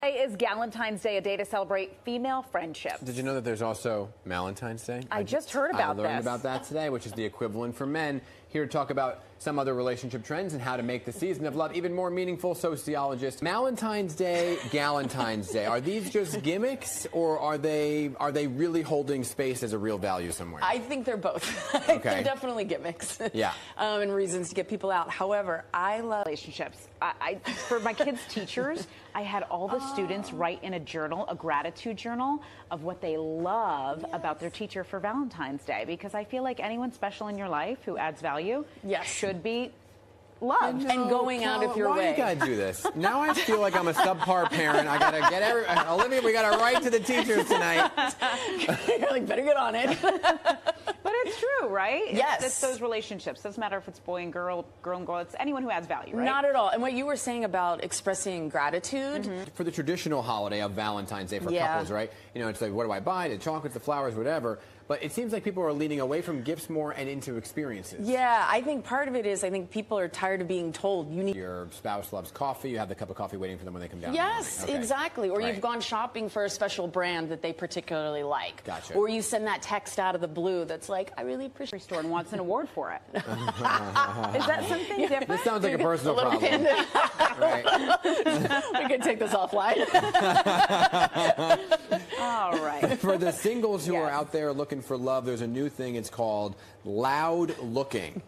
Today is Galentine's Day, a day to celebrate female friendship. Did you know that there's also Valentine's Day? I just heard about this. I learned about that today, which is the equivalent for men. Here to talk about some other relationship trends and how to make the season of love even more meaningful, sociologist. Valentine's Day, Galentine's Day. Are these just gimmicks, or are they really holding space as a real value somewhere? I think they're both. Okay. They're definitely gimmicks. Yeah. And reasons to get people out. However, I love relationships. For my kids' teachers, I had all the students write in a journal, a gratitude journal, of what they love about their teacher for Valentine's Day, because I feel like anyone special in your life who adds value should be loved and going out of your way. Why you gotta do this? Now I feel like I'm a subpar parent. I gotta get Olivia, we gotta write to the teachers tonight. You're like, better get on it. But it's true, right? Yes. It's those relationships. Doesn't matter if it's boy and girl, girl and girl. It's anyone who adds value, right? Not at all. And what you were saying about expressing gratitude. For the traditional holiday of Valentine's Day for couples, right? You know, it's like, what do I buy? The chocolates, the flowers, whatever. But it seems like people are leaning away from gifts more and into experiences. Yeah, I think part of it is I think people are tired of being told you need. Your spouse loves coffee. You have the cup of coffee waiting for them when they come down. Yes, Okay. exactly. Or you've gone shopping for a special brand that they particularly like. Gotcha. Or you send that text out of the blue that's like, I really appreciate Store and wants an award for it. Is that something different? This sounds like a personal problem. Right. We can take this offline. All right. For the singles who are out there looking for love, there's a new thing. It's called loud looking.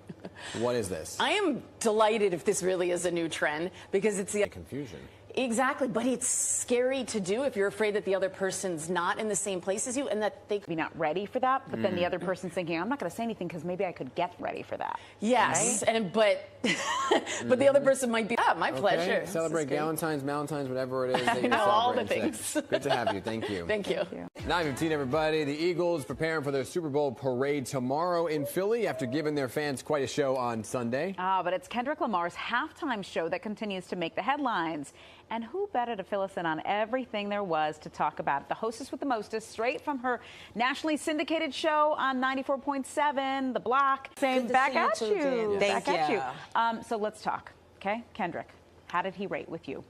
What is this? I am delighted if this really is a new trend, because it's the Confusion. Exactly, but it's scary to do if you're afraid that the other person's not in the same place as you and that they could be not ready for that, but then the other person's thinking, I'm not going to say anything because maybe I could get ready for that. Yes, right? but the other person might be, my pleasure. Celebrate Galentine's, Valentine's, whatever it is. I know, all the things. Good to have you. Thank you. Thank you. 9:15, everybody. The Eagles preparing for their Super Bowl parade tomorrow in Philly after giving their fans quite a show on Sunday. But it's Kendrick Lamar's halftime show that continues to make the headlines. And who better to fill us in on everything there was to talk about? The hostess with the mostest, straight from her nationally syndicated show on 94.7, The Block. Saying back at you. Thank you. So let's talk, okay? Kendrick, how did he rate with you?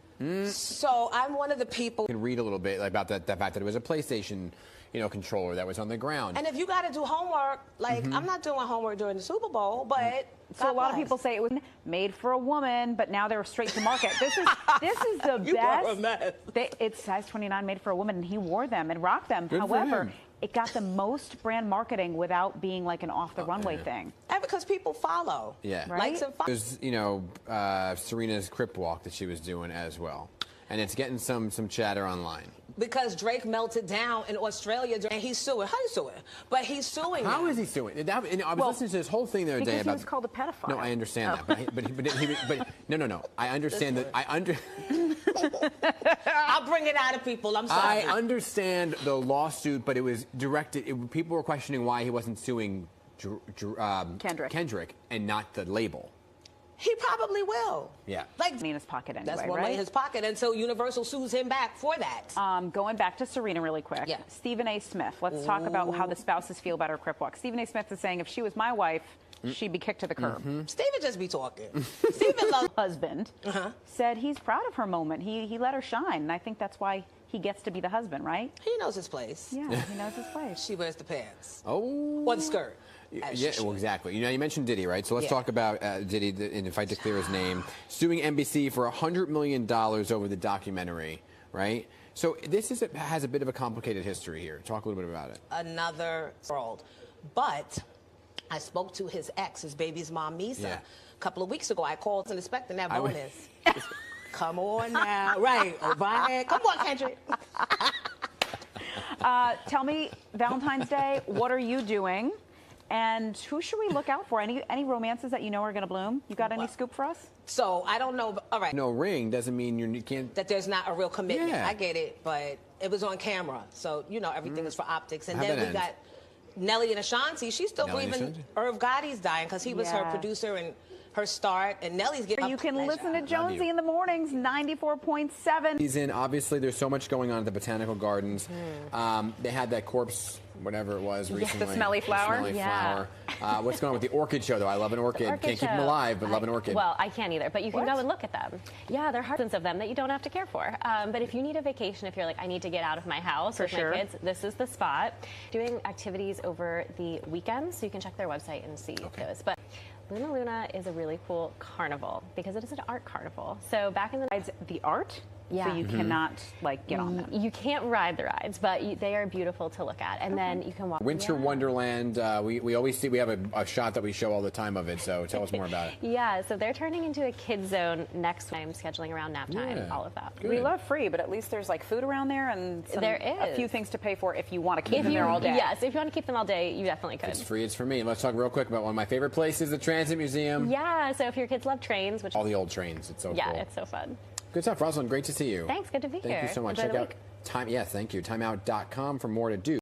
So I'm one of the people. You can read a little bit about the fact that it was a PlayStation, controller that was on the ground. And if you got to do homework, like I'm not doing homework during the Super Bowl, but so a lot of people say it was made for a woman, but now they're straight to market. This is the You best. are a mess. It's size 29, made for a woman, and he wore them and rocked them. Good However, it got the most brand marketing without being like an off the runway thing. And because people follow. Yeah. Right? Likes and follows. There's, Serena's Crip Walk that she was doing as well. And it's getting some chatter online. Because Drake melted down in Australia and he's suing. How you suing? But he's suing. How is he suing? I was listening to this whole thing the other day Because about. he was called a pedophile. No, I understand that, but no. I understand that. I'll bring it out of people. I'm sorry. I understand the lawsuit, but it was directed. People were questioning why he wasn't suing Kendrick and not the label. He probably will. Yeah. Like In his pocket anyway, that's more right? money in his pocket, and so Universal sues him back for that. Going back to Serena really quick. Yeah. Stephen A. Smith. Let's talk about how the spouses feel about her Crip Walk. Stephen A. Smith is saying if she was my wife, she'd be kicked to the curb. Steven just be talking. Steven loves Husband said he's proud of her moment. He let her shine, and I think that's why he gets to be the husband, right? He knows his place. Yeah, he knows his place. She wears the pants. Oh. Or the skirt. Yeah, well, exactly. You mentioned Diddy, right? So let's talk about Diddy, in a fight to clear his name, suing NBC for $100 million over the documentary, right? So this has a bit of a complicated history here. Talk a little bit about it. Another world. But I spoke to his ex, his baby's mom, Misa, a couple of weeks ago. I called and expecting that bonus. Come on now. Right. O'Brien. Come on, Kendrick. Tell me, Valentine's Day, what are you doing? And who should we look out for? Any romances that you know are going to bloom? You got any scoop for us? So I don't know. All right. No ring doesn't mean you can't. That there's not a real commitment. Yeah. I get it, but it was on camera, so everything is for optics. And How'd then that we end? got Nelly and Ashanti. She's still Nelly and grieving. Ashanti? Irv Gotti's dying because he was her producer and her start, and Nellie's getting You up can pleasure. listen to Jonesy in the mornings, 94.7. Season, obviously, there's so much going on at the Botanical Gardens. They had that corpse, whatever it was, recently. The smelly flower? The smelly Yeah. flower. What's going on with the orchid show, though? I love an orchid. Orchid Can't keep them show. alive, but love an orchid. Well, I can't either, but you can go and look at them. Yeah, there are hundreds of them that you don't have to care for. But if you need a vacation, if you're like, I need to get out of my house with sure. my kids, this is the spot. Doing activities over the weekends, so you can check their website and see those. But Luna Luna is a really cool carnival because it is an art carnival. So back in The art? Yeah. So you cannot, like, get on them. you can't ride the rides, but they are beautiful to look at. And then you can walk. Winter Wonderland, we always see, we have a shot that we show all the time of it, so tell us more about it. Yeah, so they're turning into a kids zone next time, scheduling around nap time, Yeah. all of that. Good. We love free, but at least there's like food around there and There a is. few things to pay for if you want to keep them there all day. Yes, if you want to keep them all day, you definitely could. It's free, it's for me. Let's talk real quick about one of my favorite places, the Transit Museum. Yeah, so if your kids love trains, which All the old trains, it's so yeah, cool. it's so fun. Good stuff, Rosalind. Great to see you. Thanks, good to be here. Thank you so much. Enjoy Check the out week. thank you. Timeout.com for more to do.